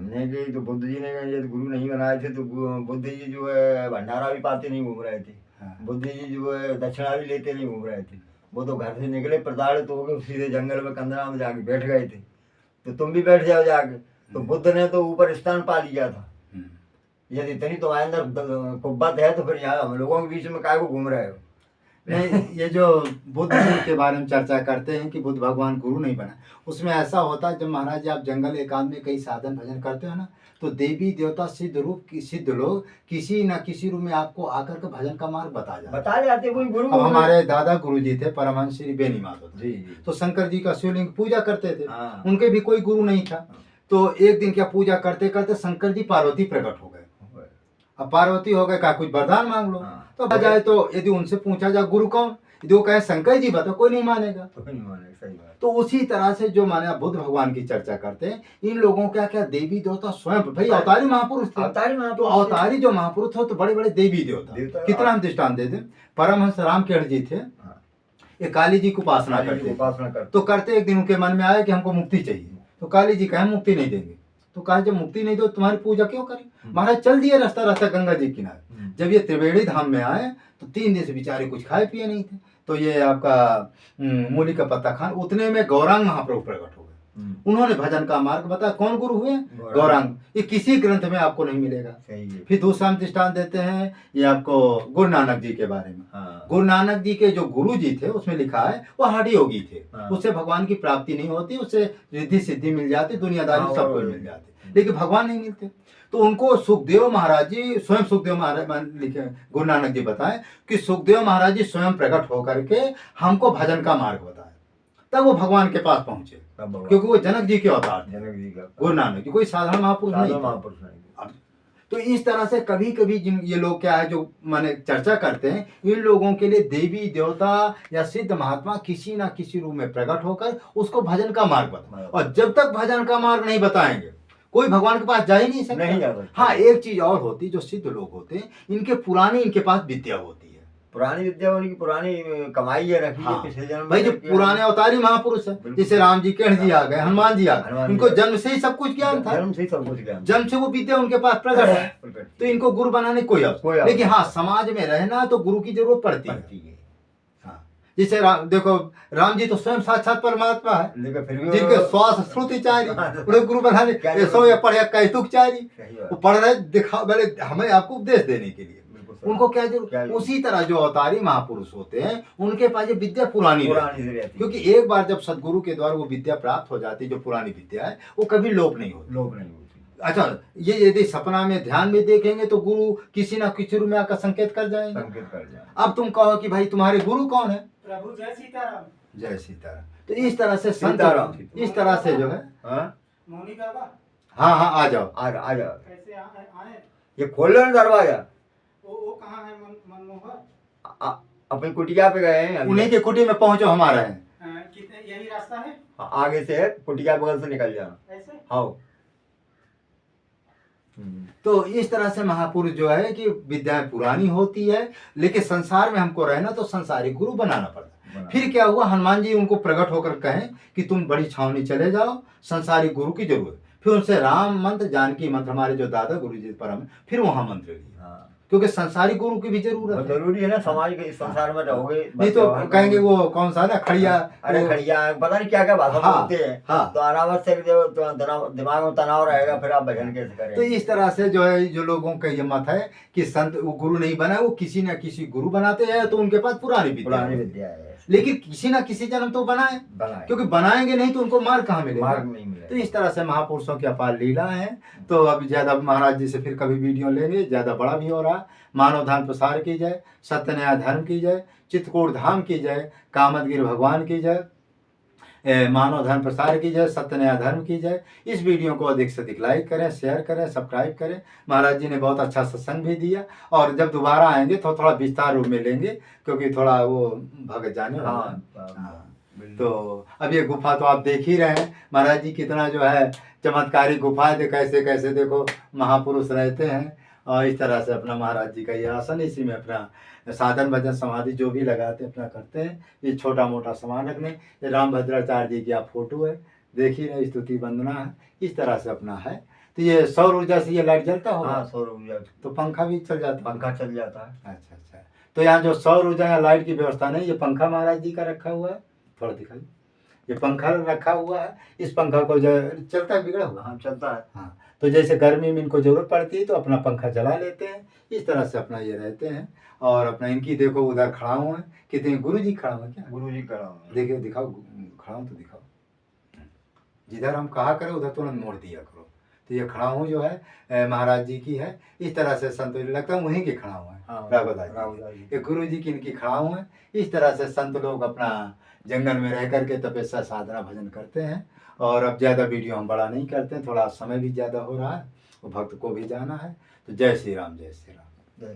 हमने कि तो बुद्ध जी ने ये गुरु नहीं बनाए थे तो बुद्ध जी जो है भंडारा भी पाते नहीं घूम रहे थे। हाँ। बुद्ध जी जो है दक्षिणा भी लेते नहीं घूम रहे थे। वो तो घर से निकले प्रताड़ित हो गए, सीधे जंगल में कंदरा में जाके बैठ गए थे। तो तुम भी बैठ जाओ जाके। तो बुद्ध ने तो ऊपर स्थान पा लिया था। यदि इतनी तुम्हारे अंदर कुब्बत है तो फिर यहाँ हम लोगों के बीच में काय को घूम रहे हो। नहीं, ये जो बुद्ध जी के बारे में चर्चा करते हैं कि बुद्ध भगवान गुरु नहीं बना, उसमें ऐसा होता है जब महाराज जी आप जंगल एकांत में कई साधन भजन करते हो ना, तो देवी देवता सिद्ध रूप की सिद्ध लोग किसी न किसी रूप में आपको आकर के भजन का मार्ग बता जाते कोई गुरु। अब हमारे दादा गुरु जी थे परमहंस श्री बेनी माधव जी। तो शंकर जी का शिवलिंग पूजा करते थे। हाँ। उनके भी कोई गुरु नहीं था। तो एक दिन क्या पूजा करते करते शंकर जी पार्वती प्रकट हो गए। अब पार्वती हो गए, का कुछ वरदान मांग लो। हाँ। तो जाए तो यदि उनसे पूछा जाए गुरु कौन, यदि वो कहे शंकर जी बताओ, कोई नहीं मानेगा। सही बात। तो उसी तरह से जो माने बुद्ध भगवान की चर्चा करते हैं, इन लोगों क्या क्या देवी देवता स्वयं भाई अवतारी महापुरुष थे। तो अवतारी जो महापुरुष हो तो बड़े बड़े देवी देवता कितना हम दृष्टांत दे दें। परमहंस रामकेण जी थे, ये काली जी की उपासना करते। तो करते एक दिन उनके मन में आया कि हमको मुक्ति चाहिए। तो काली जी कहे मुक्ति नहीं देंगे। तो कहा जब मुक्ति नहीं दो तुम्हारी पूजा क्यों करें। महाराज चल दिए रास्ता रास्ता गंगा जी किनारे। जब ये त्रिवेणी धाम में आए तो 3 दिन से बेचारे कुछ खाए पिए नहीं थे। तो ये आपका मूली का पत्ता खान, उतने में गौरांग महाप्रभु प्रकट हो गए। उन्होंने भजन का मार्ग बताया। कौन गुरु हुए? गौरांग। ये किसी ग्रंथ में आपको नहीं मिलेगा। फिर दूसरा दृष्टांत देते हैं ये आपको गुरु नानक जी के बारे में। हाँ। गुरु नानक जी के जो गुरु जी थे उसमें लिखा है वो हठी योगी थे। हाँ। उससे भगवान की प्राप्ति नहीं होती, उससे रिद्धि सिद्धि मिल जाती, दुनियादारी सब कुछ मिल जाती, लेकिन भगवान नहीं मिलते। तो उनको सुखदेव महाराज जी स्वयं सुखदेव महाराज लिखे गुरु नानक जी बताए कि सुखदेव महाराज जी स्वयं प्रकट होकर के हमको भजन का मार्ग बताया। तब वो भगवान के पास पहुंचे, क्योंकि वो जनक जी के अवतार थे। जनक जी का गुरु नानक जी कोई साधारण महापुरुष नहीं। तो इस तरह से कभी कभी जिन ये लोग क्या है जो माने चर्चा करते हैं, इन लोगों के लिए देवी देवता या सिद्ध महात्मा किसी ना किसी रूप में प्रकट होकर उसको भजन का मार्ग बताए। और जब तक भजन का मार्ग नहीं बताएंगे कोई भगवान के पास जा ही नहीं सकता। हाँ, एक चीज और होती, जो सिद्ध लोग होते हैं इनके पास विद्या होती है, पुरानी विद्या, उनकी पुरानी कमाई है रखी है पिछले जन्म भाई। जो पुराने अवतारी महापुरुष है, जैसे राम जी केण जी आ गए, हनुमान जी आ गए, इनको जन्म से ही सब कुछ ज्ञान था। जन्म से वो विद्या उनके पास प्रकट है, तो इनको गुरु बनाने कोई आवश्यकता। लेकिन हाँ, समाज में रहना तो गुरु की जरूरत पड़ती है। जैसे देखो राम जी तो स्वयं साक्षात परमात्मा है, जिनके श्वास श्रुति चारी उन्हें गुरु बनाने पढ़े कैतुक चारी, वो पढ़ रहे दिखा भले हमें आपको उपदेश देने के लिए, उनको क्या जरूरत। उसी तरह जो अवतारी महापुरुष होते हैं उनके पास ये विद्या पुरानी रहती, क्योंकि एक बार जब सदगुरु के द्वारा वो विद्या प्राप्त हो जाती है, जो पुरानी विद्या है वो कभी लोप नहीं होती। अच्छा, ये यदि सपना में ध्यान में देखेंगे तो गुरु किसी ना किसी रूप में आकर संकेत कर जाएंगे। अब तुम कहो कि भाई तुम्हारे गुरु कौन है? प्रभु जय सीताराम। जय सीताराम। तो इस तरह से संत इस तरह से जो है मोनी बाबा। हाँ हाँ, आ जाओ आ जाओ। कैसे आए? ये खोल लो दरवाजा। वो कहाँ है मनमोहर? अपनी कुटिया पे गए हैं, उन्हीं के कुटी में पहुंचो, हमारा है। कितने यही रास्ता है? आगे से है, कुटिया बगल से निकल जाना ऐसे। हाँ। तो इस तरह से महापुरुष जो है कि विद्याएं पुरानी होती है, लेकिन संसार में हमको रहना तो संसारी गुरु बनाना पड़ता है। फिर क्या हुआ, हनुमान जी उनको प्रकट होकर कहें कि तुम बड़ी छावनी चले जाओ, संसारी गुरु की जरूरत। फिर उनसे राम मंत्र जानकी मंत्र, हमारे जो दादा गुरु जी परम, फिर वहां मंत्र लिए, क्योंकि संसारी गुरु की भी जरूरत जरूरी है ना। समाज के इस संसार में रहोगे नहीं तो कहेंगे वो कौन सा ना खड़िया, अरे खड़िया पता नहीं क्या क्या भाषा बोलते हैं। तो अनावश्यक जो दिमाग में तनाव रहेगा, फिर आप भजन कैसे करें। तो इस तरह से जो है जो लोगों का ये मत है कि संत वो गुरु नहीं बना, वो किसी न किसी गुरु बनाते हैं, तो उनके पास पुरानी विद्या है, लेकिन किसी ना किसी जन्म तो बनाए, क्योंकि बनाएंगे नहीं तो उनको मार्ग कहाँ मिलेगा। तो इस तरह से महापुरुषों की अपार लीला है। तो अब ज्यादा महाराज जी से फिर कभी वीडियो लेंगे, ज्यादा बड़ा भी हो रहा। मानव धर्म प्रसार की जाए, सत्य न्याय धर्म की जाए, चित्रकूट धाम की जाए, कामतगिरी भगवान की जाए, मानव धर्म प्रसार की जाए, सत्य न्याय धर्म की जाए। इस वीडियो को अधिक से अधिक लाइक करें, शेयर करें, सब्सक्राइब करें। महाराज जी ने बहुत अच्छा सत्संग भी दिया, और जब दोबारा आएंगे तो थोड़ा विस्तार रूप में लेंगे, क्योंकि थोड़ा वो भगत जाने वाला। तो अब ये गुफा तो आप देख ही रहे हैं, महाराज जी कितना जो है चमत्कारी गुफा है, कैसे कैसे देखो महापुरुष रहते हैं। और इस तरह से अपना महाराज जी का ये आसन, इसी में अपना साधन भजन समाधि जो भी लगाते अपना करते हैं। ये छोटा मोटा सामान रखने, ये राम भद्राचार्य जी की आप फोटो है, देख ही रहे, स्तुति वंदना है, इस तरह से अपना है। तो ये सौर ऊर्जा से ये लाइट जलता होगा? हाँ सौर ऊर्जा, तो पंखा भी चल जाता है? पंखा चल जाता है। अच्छा अच्छा। तो यहाँ जो सौर ऊर्जा या लाइट की व्यवस्था नहीं, ये पंखा महाराज जी का रखा हुआ है, थोड़ा दिखाइए। ये पंखा रखा हुआ है, इस पंखा को जो चलता है बिगड़ा हुआ? हाँ चलता है। हाँ, तो जैसे गर्मी में इनको जरूरत पड़ती है तो अपना पंखा जला लेते हैं, इस तरह से अपना ये रहते हैं। और अपना इनकी देखो उधर खड़ा हुआ है, कितने गुरु जी खड़ा हुआ है क्या? गुरु जी खड़ा हुआ है। देखिए दिखाओ, खड़ा हूँ तो दिखाओ, जिधर हम कहा करें उधर तुरंत मोड़ दिया करो। तो ये खड़ा हूँ जो है महाराज जी की है, इस तरह से संत लगता है वहीं के खड़ा हुआ है। हाँ, राघोदास जी, ये गुरु जी की इनकी खड़ा हुआ है। इस तरह से संत लोग अपना जंगल में रह करके तपस्या साधना भजन करते हैं। और अब ज़्यादा वीडियो हम बड़ा नहीं करते हैं, थोड़ा समय भी ज़्यादा हो रहा है, वो भक्त को भी जाना है। तो जय श्री राम, जय श्री राम। जय